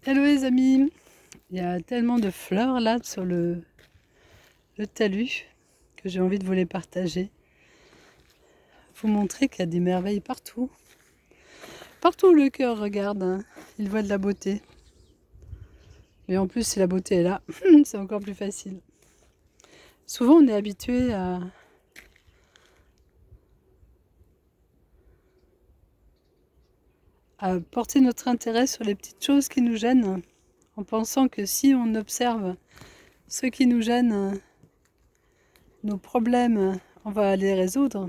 Hello les amis, il y a tellement de fleurs là sur le talus que j'ai envie de vous les partager. Vous montrer qu'il y a des merveilles partout. Partout où le cœur regarde, hein, il voit de la beauté. Mais en plus si la beauté est là, c'est encore plus facile. Souvent on est habitué à porter notre intérêt sur les petites choses qui nous gênent, en pensant que si on observe ce qui nous gêne, nos problèmes, on va les résoudre.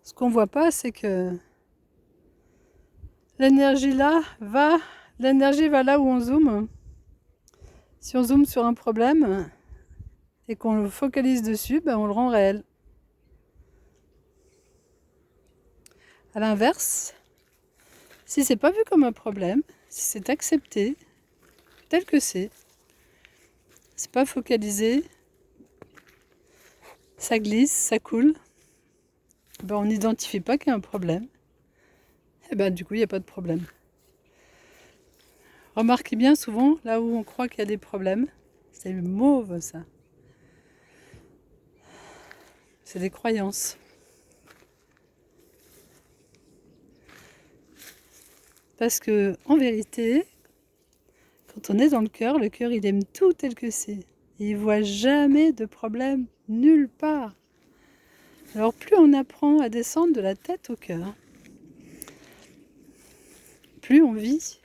Ce qu'on voit pas, c'est que l'énergie va là où on zoome. Si on zoome sur un problème et qu'on le focalise dessus, on le rend réel. À l'inverse, si c'est pas vu comme un problème, si c'est accepté tel que c'est pas focalisé, ça glisse, ça coule, on n'identifie pas qu'il y a un problème. Et du coup, il n'y a pas de problème. Remarquez bien souvent, là où on croit qu'il y a des problèmes, c'est le mauve, ça. C'est des croyances. Parce que, en vérité, quand on est dans le cœur il aime tout tel que c'est. Il ne voit jamais de problème, nulle part. Alors plus on apprend à descendre de la tête au cœur, plus on vit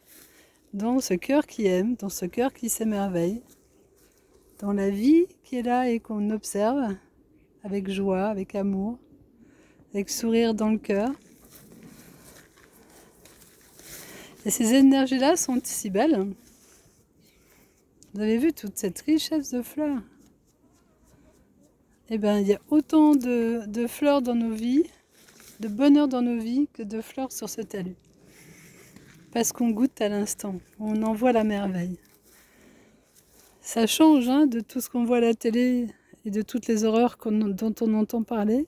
dans ce cœur qui aime, dans ce cœur qui s'émerveille, dans la vie qui est là et qu'on observe avec joie, avec amour, avec sourire dans le cœur. Et ces énergies-là sont si belles. Vous avez vu toute cette richesse de fleurs? Il y a autant de fleurs dans nos vies, de bonheur dans nos vies, que de fleurs sur ce talus. Parce qu'on goûte à l'instant, on en voit la merveille. Ça change de tout ce qu'on voit à la télé et de toutes les horreurs dont on entend parler.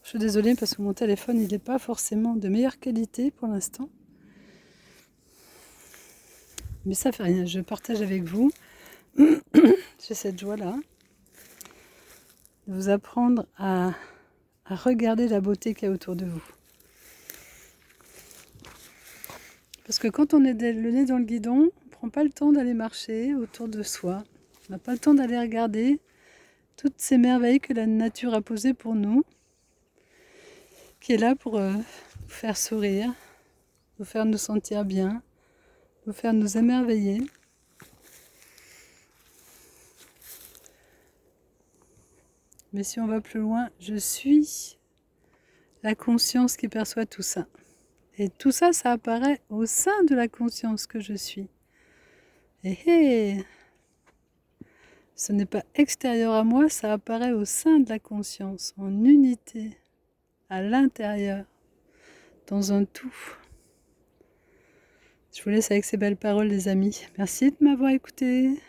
Je suis désolée parce que mon téléphone il n'est pas forcément de meilleure qualité pour l'instant. Mais ça fait rien, je partage avec vous. J'ai cette joie-là de vous apprendre à regarder la beauté qu'il y a autour de vous. Parce que quand on est le nez dans le guidon, on ne prend pas le temps d'aller marcher autour de soi. On n'a pas le temps d'aller regarder toutes ces merveilles que la nature a posées pour nous, qui est là pour nous faire sourire, nous faire nous sentir bien, nous faire nous émerveiller. Mais si on va plus loin, je suis la conscience qui perçoit tout ça. Et tout ça, ça apparaît au sein de la conscience que je suis. Et ce n'est pas extérieur à moi, ça apparaît au sein de la conscience, en unité, à l'intérieur, dans un tout. Je vous laisse avec ces belles paroles, les amis. Merci de m'avoir écouté.